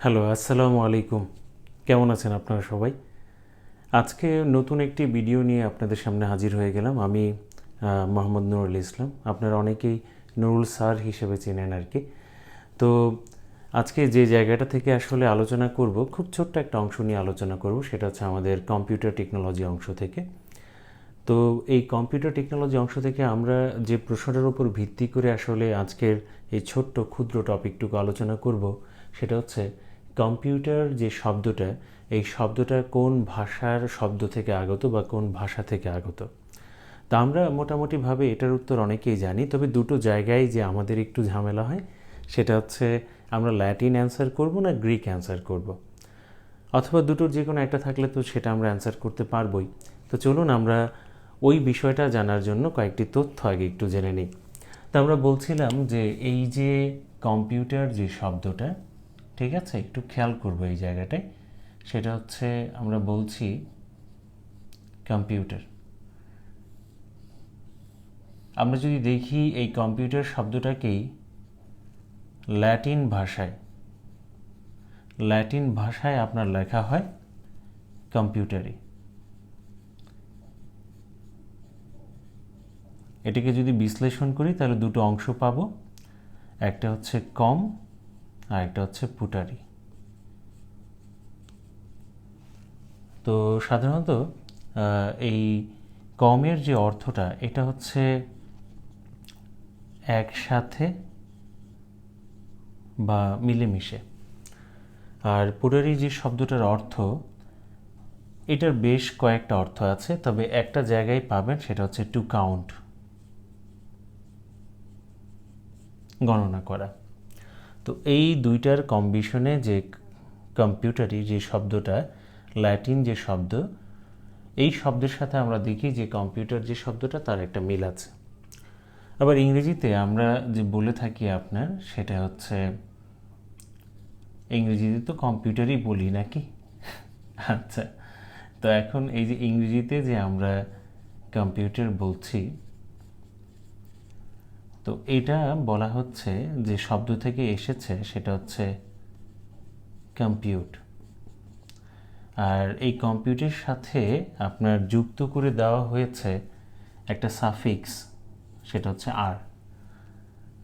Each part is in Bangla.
হ্যালো, আসসালামু আলাইকুম। কেমন আছেন আপনারা সবাই? আজকে নতুন একটি ভিডিও নিয়ে আপনাদের সামনে হাজির হয়ে গেলাম। আমি মোহাম্মদ নুরুল ইসলাম। আপনারা অনেকেই নুরুল স্যার হিসেবে চেনেন আর কি। তো আজকে যে জায়গাটা থেকে আসলে আলোচনা করব, খুব ছোট্ট একটা অংশ নিয়ে আলোচনা করব, সেটা হচ্ছে আমাদের কম্পিউটার টেকনোলজি অংশ থেকে। তো এই কম্পিউটার টেকনোলজি অংশ থেকে আমরা যে প্রশ্নটার উপর ভিত্তি করে আসলে আজকের এই ছোট্ট ক্ষুদ্র টপিকটুকু আলোচনা করব, সেটা হচ্ছে কম্পিউটার যে শব্দটা, এই শব্দটা কোন ভাষার শব্দ থেকে আগত বা কোন ভাষা থেকে আগত। তা আমরা মোটামুটিভাবে এটার উত্তর অনেকেই জানি, তবে দুটো জায়গায় যে আমাদের একটু ঝামেলা হয়, সেটা হচ্ছে আমরা ল্যাটিন অ্যান্সার করব না গ্রিক অ্যান্সার করব, অথবা দুটোর যে কোনো একটা থাকলে তো সেটা আমরা অ্যান্সার করতে পারবোই। তো চলুন আমরা ওই বিষয়টা জানার জন্য কয়েকটি তথ্য আগে একটু জেনে নিই। তা আমরা বলছিলাম যে এই যে কম্পিউটার যে শব্দটা, ঠিক আছে, একটু খেয়াল করবো এই জায়গাটায়। সেটা হচ্ছে আমরা বলছি কম্পিউটার। আমরা যদি দেখি এই কম্পিউটার শব্দটাকেই ল্যাটিন ভাষায় আপনার লেখা হয় কম্পিউটারি। এটাকে যদি বিশ্লেষণ করি তাহলে দুটো অংশ পাবো, একটা হচ্ছে কম আর একটা হচ্ছে পুটারি। তো সাধারণত এই কমের যে অর্থটা, এটা হচ্ছে একসাথে বা মিলেমিশে। আর পুটারি যে শব্দটার অর্থ, এটার বেশ কয়েকটা অর্থ আছে, তবে একটা জায়গায় পাবেন, সেটা হচ্ছে টু কাউন্ট, গণনা করা। তো এই দুইটার কম্বিশনে যে কম্পিউটারি যে শব্দটা, ল্যাটিন যে শব্দ, এই শব্দের সাথে আমরা দেখি যে কম্পিউটার যে শব্দটা, তার একটা মিল আছে। আবার ইংরেজিতে আমরা যে বলে থাকি আপনার, সেটা হচ্ছে, ইংরেজিতে তো কম্পিউটারই বলি নাকি? আচ্ছা, তো এখন এই যে ইংরেজিতে যে আমরা কম্পিউটার বলছি, তো এটা বলা হচ্ছে যে শব্দ থেকে এসেছে, সেটা হচ্ছে কম্পিউট। আর এই কম্পিউটারের সাথে আপনার যুক্ত করে দেওয়া হয়েছে একটা সাফিক্স, সেটা হচ্ছে আর,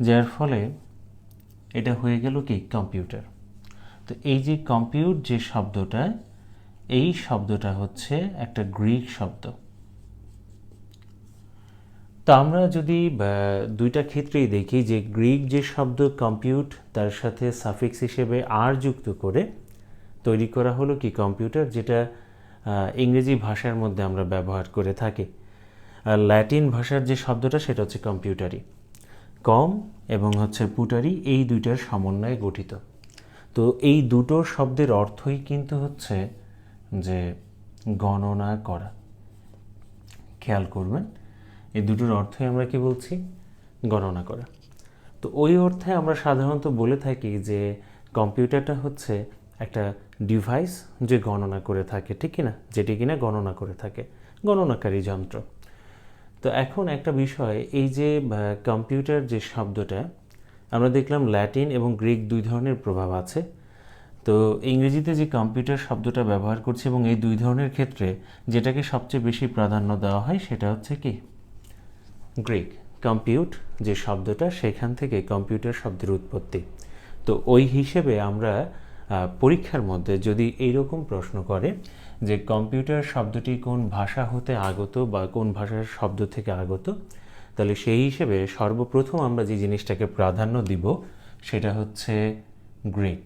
যার ফলে এটা হয়ে গেল কি কম্পিউটার। তো এই যে কম্পিউট যে শব্দটা, এই শব্দটা হচ্ছে একটা গ্রিক শব্দ। তো আমরা যদি দুইটা ক্ষেত্রেই দেখি যে গ্রিক যে শব্দ কম্পিউট, তার সাথে সাফিক্স হিসেবে আর যুক্ত করে তৈরি করা হলো কি কম্পিউটার, যেটা ইংরেজি ভাষার মধ্যে আমরা ব্যবহার করে থাকি। আর ল্যাটিন ভাষার যে শব্দটা, সেটা হচ্ছে কম্পিউটারি। কম এবং হচ্ছে পুটারি, এই দুইটার সমন্বয়ে গঠিত। তো এই দুটো শব্দের অর্থই কিন্তু হচ্ছে যে গণনা করা। খেয়াল করবেন, এই দুটোর অর্থই আমরা কি বলছি, গণনা করা। তো ওই অর্থে আমরা সাধারণত বলে থাকি যে কম্পিউটারটা হচ্ছে একটা ডিভাইস যে গণনা করে থাকে, ঠিক কিনা, যেটি কিনা গণনা করে থাকে, গণনাকারী যন্ত্র। তো এখন একটা বিষয়, এই যে কম্পিউটার যে শব্দটা, আমরা দেখলাম ল্যাটিন এবং গ্রিক দুই ধরনের প্রভাব আছে। তো ইংরেজিতে যে কম্পিউটার শব্দটা ব্যবহার করছে, এবং এই দুই ধরনের ক্ষেত্রে যেটাকে সবচেয়ে বেশি প্রাধান্য দেওয়া হয়, সেটা হচ্ছে কি গ্রিক। কম্পিউট যে শব্দটা, সেখান থেকে কম্পিউটার শব্দের উৎপত্তি। তো ওই হিসেবে আমরা পরীক্ষার মধ্যে যদি এইরকম প্রশ্ন করে যে কম্পিউটার শব্দটি কোন ভাষা হতে আগত বা কোন ভাষার শব্দ থেকে আগত, তাহলে সেই হিসেবে সর্বপ্রথম আমরা যে জিনিসটাকে প্রাধান্য দিব, সেটা হচ্ছে গ্রিক।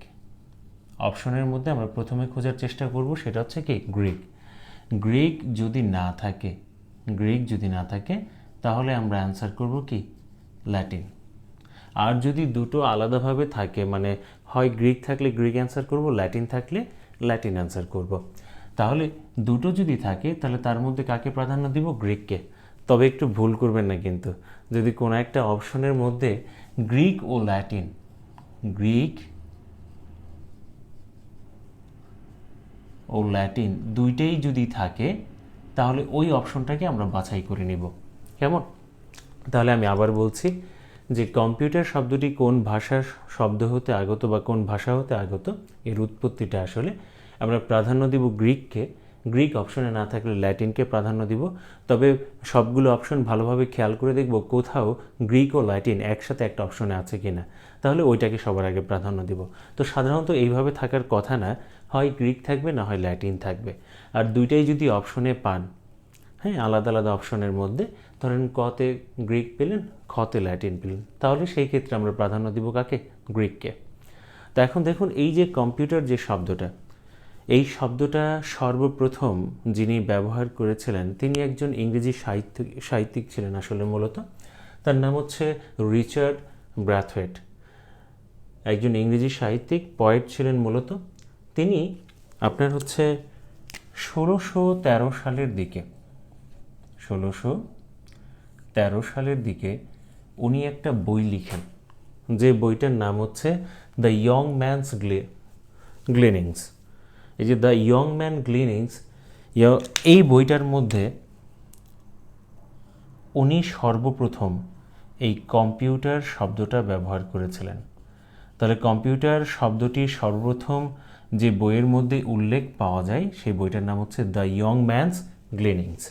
অপশনের মধ্যে আমরা প্রথমে খোঁজার চেষ্টা করব, সেটা হচ্ছে কি গ্রিক। গ্রিক যদি না থাকে তাহলে আমরা অ্যান্সার করব কি ল্যাটিন। আর যদি দুটো আলাদাভাবে থাকে, মানে হয় গ্রিক থাকলে গ্রিক অ্যান্সার করব, ল্যাটিন থাকলে ল্যাটিন অ্যান্সার করব। তাহলে দুটো যদি থাকে, তাহলে তার মধ্যে কাকে প্রাধান্য দিব, গ্রিককে। তবে একটু ভুল করবেন না কিন্তু, যদি কোনো একটা অপশনের মধ্যে গ্রিক ও ল্যাটিন দুইটাই যদি থাকে, তাহলে ওই অপশনটাকে আমরা বাছাই করে নিব। কেমন? তাহলে আমি আবার বলছি যে কম্পিউটার শব্দটি কোন ভাষার শব্দ হতে আগত বা কোন ভাষা হতে আগত, এর উৎপত্তিটা আসলে আমরা প্রাধান্য দিব গ্রিককে, গ্রিক অপশনে না থাকলে ল্যাটিনকে প্রাধান্য দিব। তবে সবগুলো অপশন ভালোভাবে খেয়াল করে দেখব কোথাও গ্রিক ও ল্যাটিন একসাথে একটা অপশনে আছে কিনা, তাহলে ওইটাকে সবার আগে প্রাধান্য দিব। তো সাধারণত এইভাবে থাকার কথা না, হয় গ্রিক থাকবে না হয় ল্যাটিন থাকবে। আর দুইটাই যদি অপশনে পান, হ্যাঁ, আলাদা আলাদা অপশনের মধ্যে ধরেন কতে গ্রিক পেলেন, খতে ল্যাটিন পেলেন, তাহলে সেই ক্ষেত্রে আমরা প্রাধান্য দিব কাকে? গ্রিককে। তো এখন দেখুন, এই যে কম্পিউটার যে শব্দটা, এই শব্দটা সর্বপ্রথম যিনি ব্যবহার করেছিলেন তিনি একজন ইংরেজি সাহিত্যিক ছিলেন আসলে মূলত। তার নাম হচ্ছে রিচার্ড ব্রাথওয়েট, একজন ইংরেজি সাহিত্যিক, পয়েট ছিলেন মূলত। তিনি আপনার হচ্ছে 1613 সালের দিকে 1613 সালের দিকে উনি একটা বই লিখেন, যে বইটার নাম হচ্ছে দ্য ইয়ং ম্যানস গ্লিনিংস। এই যে দ্য ইয়ং ম্যান গ্লিনিংস, এই বইটার মধ্যে উনি সর্বপ্রথম এই কম্পিউটার শব্দটা ব্যবহার করেছিলেন। তাহলে কম্পিউটার শব্দটি সর্বপ্রথম যে বইয়ের মধ্যে উল্লেখ পাওয়া যায় সেই বইটার নাম হচ্ছে দ্য ইয়ং ম্যানস গ্লিনিংস।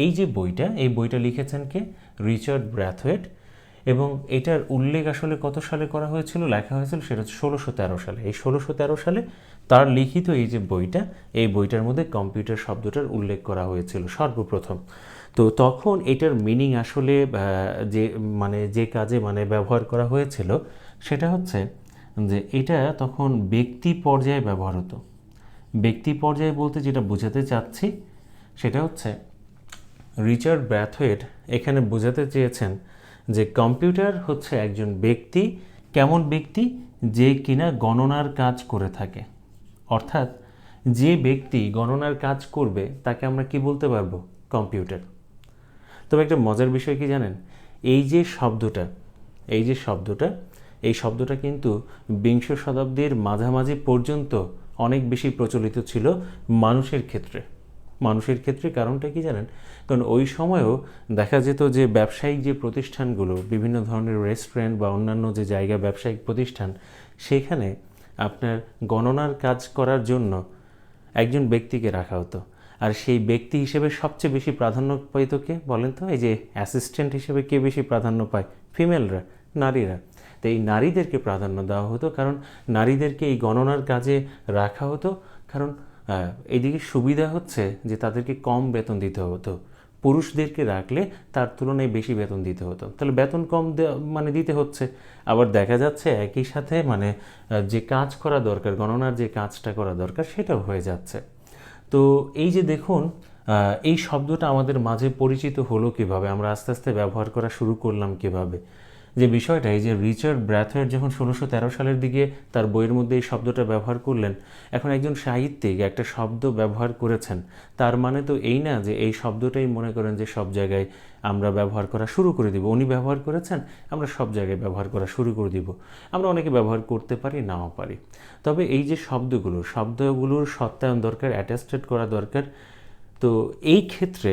এই যে বইটা, এই বইটা লিখেছেন কে? Richard Brathwaite. এবং এটার উল্লেখ আসলে কত সালে করা হয়েছিল, লেখা হয়েছিল, সেটা হচ্ছে 1613 সালে। এই 1613 সালে তার লিখিত এই যে বইটা, এই বইটার মধ্যে কম্পিউটার শব্দটার উল্লেখ করা হয়েছিল সর্বপ্রথম। তো তখন এটার মিনিং আসলে যে কাজে ব্যবহার করা হয়েছিল সেটা হচ্ছে যে এটা তখন ব্যক্তি পর্যায়ে ব্যবহার হতো। ব্যক্তি পর্যায়ে বলতে যেটা বোঝাতে চাচ্ছি সেটা হচ্ছে রিচার্ড ব্রাথওয়েট এখানে বোঝাতে চেয়েছেন যে কম্পিউটার হচ্ছে একজন ব্যক্তি। কেমন ব্যক্তি? যে কিনা গণনার কাজ করে থাকে। অর্থাৎ যে ব্যক্তি গণনার কাজ করবে তাকে আমরা কি বলতে পারবো? কম্পিউটার। তবে একটা মজার বিষয় কি জানেন, এই যে শব্দটা কিন্তু বিংশ শতাব্দীর মাঝামাঝি পর্যন্ত অনেক বেশি প্রচলিত ছিল মানুষের ক্ষেত্রে। কারণটা কি জানেন? কারণ ওই সময়ও দেখা যেত যে ব্যবসায়িক যে প্রতিষ্ঠানগুলো, বিভিন্ন ধরনের রেস্টুরেন্ট বা অন্যান্য যে জায়গা, ব্যবসায়িক প্রতিষ্ঠান, সেখানে আপনার গণনার কাজ করার জন্য একজন ব্যক্তিকে রাখা হতো। আর সেই ব্যক্তি হিসেবে সবচেয়ে বেশি প্রাধান্য পাইত কে বলেন তো? এই যে অ্যাসিস্ট্যান্ট হিসেবে কে বেশি প্রাধান্য পায়? ফিমেলরা, নারীরা। তো এই নারীদেরকে প্রাধান্য দেওয়া হতো, কারণ নারীদেরকে এই গণনার কাজে রাখা হতো। কারণ এইদিকে সুবিধা হচ্ছে যে তাদেরকে কম বেতন দিতে হতো, পুরুষদেরকে রাখলে তার তুলনায় বেশি বেতন দিতে হতো। তাহলে বেতন কম দিতে হচ্ছে, আবার দেখা যাচ্ছে একই সাথে যে কাজ করা দরকার, গণনার যে কাজটা করা দরকার, সেটাও হয়ে যাচ্ছে। তো এই যে দেখুন, এই শব্দটা আমাদের মাঝে পরিচিত হলো কিভাবে, আমরা আস্তে আস্তে ব্যবহার করা শুরু করলাম কিভাবে, যে বিষয়টা এই যে রিচার্ড ব্রাথওয়েট যখন 1613 সালের দিকে তার বইয়ের মধ্যে এই শব্দটা ব্যবহার করলেন, এখন একজন সাহিত্যিক একটা শব্দ ব্যবহার করেছেন, তার মানে তো এই না যে এই শব্দটাই মনে করেন যে সব জায়গায় আমরা ব্যবহার করা শুরু করে দিব। উনি ব্যবহার করেছেন, আমরা সব জায়গায় ব্যবহার করা শুরু করে দিব। আমরা অনেকে ব্যবহার করতে পারি, নাও পারি। তবে এই যে শব্দগুলোর সত্যায়ন দরকার, অ্যাটেস্টেড করা দরকার। তো এই ক্ষেত্রে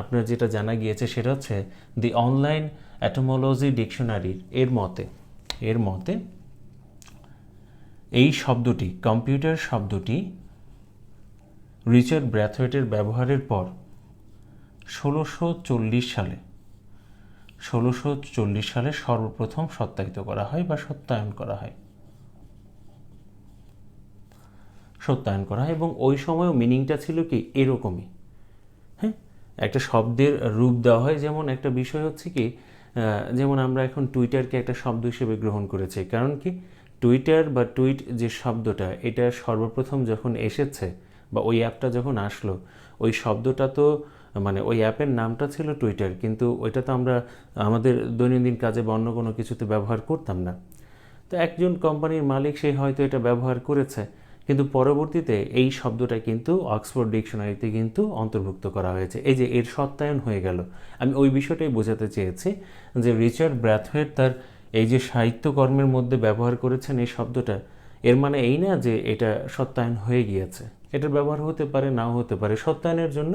আপনার যেটা জানা গিয়েছে সেটা হচ্ছে দি অনলাইন এটমোলজি ডিকশনারির এর মতে এই শব্দটি, কম্পিউটার শব্দটি রিচার্ড ব্রাথওয়েটের ব্যবহারের পর 1640 সালে সর্বপ্রথম সত্যায়িত করা হয় বা সত্যায়ন করা হয় এবং ওই সময়ও মিনিংটা ছিল কি এরকমই। হ্যাঁ, একটা শব্দের রূপ দেওয়া হয়। যেমন একটা বিষয় হচ্ছে কি, যেমন আমরা এখন টুইটারকে একটা শব্দ হিসেবে গ্রহণ করেছি। কারণ কি, টুইটার বা টুইট যে শব্দটা, এটা সর্বপ্রথম যখন এসেছে বা ওই অ্যাপটা যখন আসলো, ওই শব্দটা তো ওই অ্যাপের নামটা ছিল টুইটার, কিন্তু ওইটা তো আমরা আমাদের দৈনন্দিন কাজে বা অন্য কোনো কিছুতে ব্যবহার করতাম না। তো একজন কোম্পানির মালিক, সে হয়তো এটা ব্যবহার করেছে, কিন্তু পরবর্তীতে এই শব্দটা কিন্তু অক্সফোর্ড ডিকশনারিতে কিন্তু অন্তর্ভুক্ত করা হয়েছে। এই যে এর সত্যায়ন হয়ে গেল। আমি ওই বিষয়টাই বোঝাতে চেয়েছি যে রিচার্ড ব্রাথওয়েট তার এই যে সাহিত্যকর্মের মধ্যে ব্যবহার করেছেন এই শব্দটা, এর মানে এই না যে এটা সত্যায়ন হয়ে গিয়েছে। এটার ব্যবহার হতে পারে, নাও হতে পারে। সত্যায়নের জন্য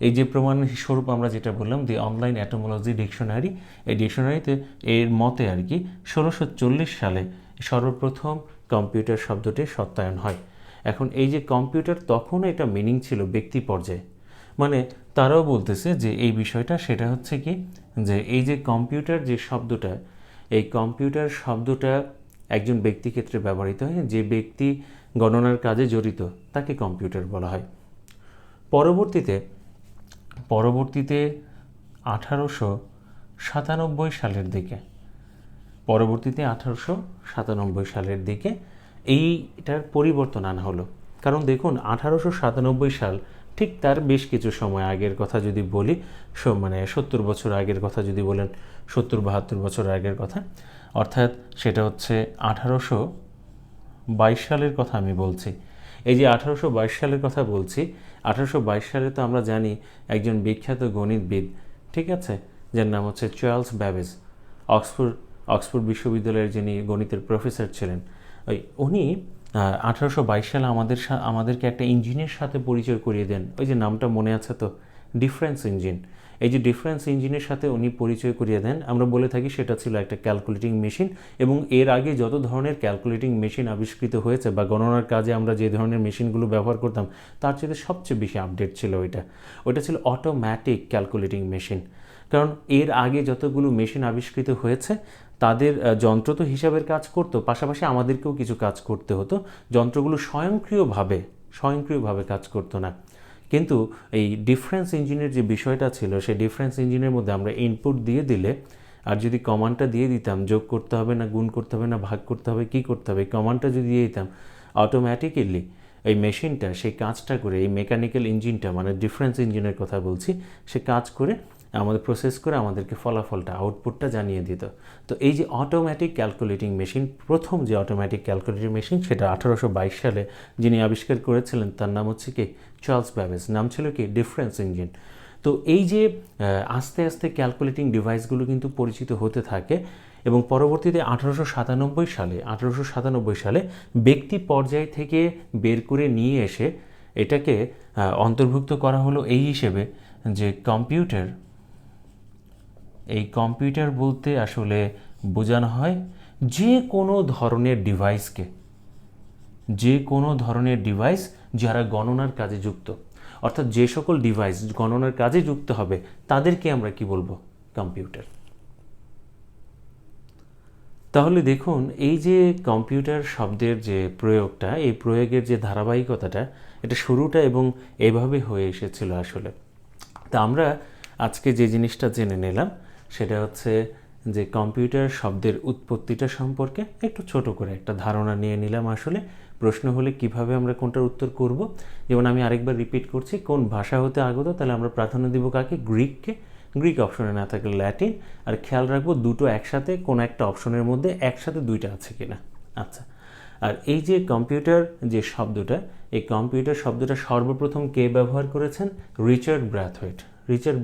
এই যে প্রমাণ স্বরূপ আমরা যেটা বললাম দি অনলাইন অ্যাটোমোলজি ডিকশনারি, এই ডিকশনারিতে এর মতে আর কি 1640 সালে সর্বপ্রথম কম্পিউটার শব্দটি সত্যায়ন হয়। এখন এই যে কম্পিউটার, তখন এটা মিনিং ছিল ব্যক্তি পর্যায়ে, মানে তারাও বলতেছে যে এই বিষয়টা সেটা হচ্ছে কি যে এই যে কম্পিউটার যে শব্দটা, এই কম্পিউটার শব্দটা একজন ব্যক্তি ক্ষেত্রে ব্যবহৃত হয়, যে ব্যক্তি গণনার কাজে জড়িত তাকে কম্পিউটার বলা হয়। পরবর্তীতে 1897 সালের দিকে এইটার পরিবর্তন আনা হলো। কারণ দেখুন 1897 সাল ঠিক তার বেশ কিছু সময় আগের কথা যদি বলি, মানে 70 বছর আগের কথা যদি বলেন, 70-72 বছর আগের কথা, অর্থাৎ সেটা হচ্ছে 1822 সালের কথা আমি বলছি। এই যে 1822 সালের কথা বলছি, 1822 সালে তো আমরা জানি একজন বিখ্যাত গণিতবিদ, ঠিক আছে, যার নাম হচ্ছে চার্লস ব্যাবেজ, অক্সফোর্ড বিশ্ববিদ্যালয়ের যিনি গণিতের প্রফেসর ছিলেন। উনি 1822 সালে আমাদেরকে একটা ইঞ্জিনের সাথে পরিচয় করিয়ে দেন। ওই যে নামটা মনে আছে তো, ডিফারেন্স ইঞ্জিন। এই যে ডিফারেন্স ইঞ্জিনের সাথে উনি পরিচয় করিয়ে দেন, আমরা বলে থাকি সেটা ছিল একটা ক্যালকুলেটিং মেশিন। এবং এর আগে যত ধরনের ক্যালকুলেটিং মেশিন আবিষ্কৃত হয়েছে বা গণনার কাজে আমরা যে ধরনের মেশিনগুলো ব্যবহার করতাম, তার চেয়ে সবচেয়ে বেশি আপডেট ছিল ওইটা ছিল অটোমেটিক ক্যালকুলেটিং মেশিন। কারণ এর আগে যতগুলো মেশিন আবিষ্কৃত হয়েছে তাদের যন্ত্র তো হিসাবের কাজ করতো, পাশাপাশি আমাদেরকেও কিছু কাজ করতে হতো। যন্ত্রগুলো স্বয়ংক্রিয়ভাবে কাজ করতো না। কিন্তু এই ডিফারেন্স ইঞ্জিনের যে বিষয়টা ছিল, সেই ডিফারেন্স ইঞ্জিনের মধ্যে আমরা ইনপুট দিয়ে দিলে, আর যদি কমান্ডটা দিয়ে দিতাম যোগ করতে হবে না গুণ করতে হবে না ভাগ করতে হবে কী করতে হবে, কমান্ডটা যদি দিয়ে দিতাম, অটোমেটিক্যালি এই মেশিনটা সেই কাজটা করে, এই মেকানিক্যাল ইঞ্জিনটা, মানে ডিফারেন্স ইঞ্জিনের কথা বলছি, সে কাজ করে আমাদের প্রসেস করে আমাদেরকে ফলাফলটা, আউটপুটটা জানিয়ে দিত। তো এই যে অটোমেটিক ক্যালকুলেটিং মেশিন, প্রথম যে অটোমেটিক ক্যালকুলেটিং মেশিন, সেটা 1822 সালে যিনি আবিষ্কার করেছিলেন তার নাম হচ্ছে কি চার্লস ব্যাবেজ, নাম ছিল কি ডিফারেন্স ইঞ্জিন। তো এই যে আস্তে আস্তে ক্যালকুলেটিং ডিভাইসগুলো কিন্তু পরিচিত হতে থাকে এবং পরবর্তীতে 1897 সালে ব্যক্তি পর্যায় থেকে বের করে নিয়ে এসে এটাকে অন্তর্ভুক্ত করা হলো এই হিসেবে যে কম্পিউটার বলতে আসলে বোঝানো হয় যে কোনো ধরনের ডিভাইস যারা গণনার কাজে যুক্ত, অর্থাৎ যে সকল ডিভাইস গণনার কাজে যুক্ত হবে তাদেরকে আমরা কি বলবো, কম্পিউটার। তাহলে দেখুন এই যে কম্পিউটার শব্দের যে প্রয়োগটা, এই প্রয়োগের যে ধারাবাহিকতাটা, এটা শুরুটা এবং এভাবে হয়ে এসেছিল আসলে। তা আমরা আজকে যে জিনিসটা জেনে নিলাম সেটা হচ্ছে যে কম্পিউটার শব্দের উৎপত্তিটা সম্পর্কে একটু ছোট করে একটা ধারণা নিয়ে নিলাম। আসলে প্রশ্ন হলে কিভাবে আমরা কোনটার উত্তর করব, যেমন আমি আরেকবার রিপিট করছি, কোন ভাষা হতে আগত, তাহলে আমরা প্রাধান্য দিব কাকে, গ্রিককে। গ্রিক অপশনে না থাকলে ল্যাটিন, আর খেয়াল রাখবো দুটো একসাথে, কোন একটা অপশনের মধ্যে একসাথে দুইটা আছে কিনা। আচ্ছা, আর এই যে কম্পিউটার যে শব্দটা, এই কম্পিউটার শব্দটা সর্বপ্রথম কে ব্যবহার করেছেন, রিচার্ড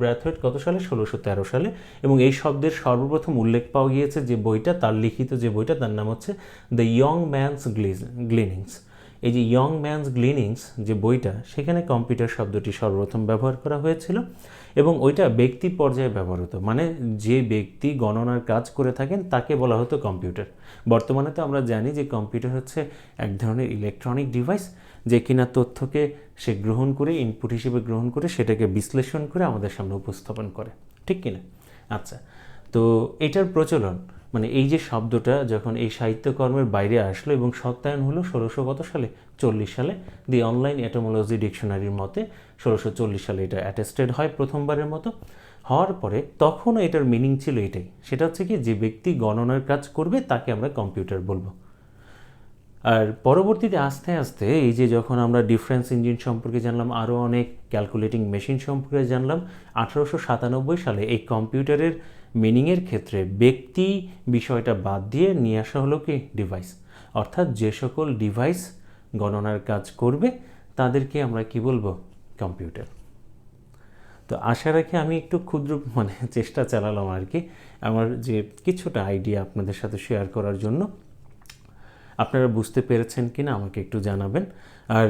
ব্র্যাথওয়েট কত সালে, 1613 সালে। এবং এই শব্দের সর্বপ্রথম উল্লেখ পাওয়া গিয়েছে যে বইটা, তার লিখিত যে বইটা, তার নাম হচ্ছে দ্য ইয়ং ম্যানস গ্লিনিংস। এই যে ইয়ং ম্যানস গ্লিনিংস যে বইটা, সেখানে কম্পিউটার শব্দটি সর্বপ্রথম ব্যবহার করা হয়েছিল এবং ওইটা ব্যক্তি পর্যায়ে ব্যবহার হতো, মানে যে ব্যক্তি গণনার কাজ করে থাকেন তাকে বলা হতো কম্পিউটার। বর্তমানে তো আমরা জানি যে কম্পিউটার হচ্ছে এক ধরনের ইলেকট্রনিক ডিভাইস, যে কিনা তথ্যকে সে গ্রহণ করে, ইনপুট হিসেবে গ্রহণ করে, সেটাকে বিশ্লেষণ করে আমাদের সামনে উপস্থাপন করে, ঠিক কিনা। আচ্ছা, তো এটার প্রচলন, মানে এই যে শব্দটা যখন এই সাহিত্যকর্মের বাইরে আসলো এবং সত্যায়ন হলো 1640 সালে দি অনলাইন এটোমোলজি ডিকশনারির মতে 1640 সালে এটা অ্যাটেস্টেড হয় প্রথমবারের মতো। হওয়ার পরে তখনও এটার মিনিং ছিল এটাই, সেটা হচ্ছে কি যে ব্যক্তি গণনার কাজ করবে তাকে আমরা কম্পিউটার বলবো। আর পরবর্তীতে আস্তে আস্তে এই যে যখন আমরা ডিফারেন্স ইঞ্জিন সম্পর্কে জানলাম, আরও অনেক ক্যালকুলেটিং মেশিন সম্পর্কে জানলাম, 1897 সালে এই কম্পিউটারের মিনিংয়ের ক্ষেত্রে ব্যক্তি বিষয়টা বাদ দিয়ে নিয়ে আসা হলো কি ডিভাইস, অর্থাৎ যে সকল ডিভাইস গণনার কাজ করবে তাদেরকে আমরা কি বলবো, কম্পিউটার। তো আশা রাখি আমি একটু ক্ষুদ্র চেষ্টা চালালাম আর কি, আমার যে কিছুটা আইডিয়া আপনাদের সাথে শেয়ার করার জন্য। আপনারা বুঝতে পেরেছেন কি না আমাকে একটু জানাবেন। আর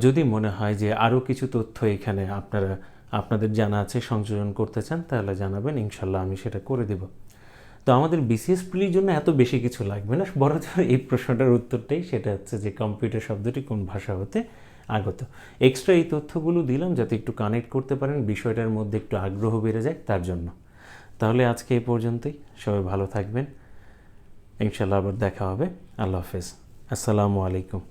যদি মনে হয় যে আরও কিছু তথ্য এখানে আপনারা আপনাদের জানা আছে সংযোজন করতে চান তাহলে জানাবেন, ইনশাল্লাহ আমি সেটা করে দেব। তো আমাদের বিসিএস প্রিলির জন্য এত বেশি কিছু লাগবে না, বরং এই প্রশ্নটার উত্তরটাই সেটা হচ্ছে যে কম্পিউটার শব্দটি কোন ভাষা হতে আগত। এক্সট্রা এই তথ্যগুলো দিলাম যাতে একটু কানেক্ট করতে পারেন, বিষয়টার মধ্যে একটু আগ্রহ বেড়ে যায় তার জন্য। তাহলে আজকে এই পর্যন্তই, সবাই ভালো থাকবেন, ইনশাল্লাহ আবার দেখা হবে। আল্লাহ হাফেজ, আসসালামু আলাইকুম।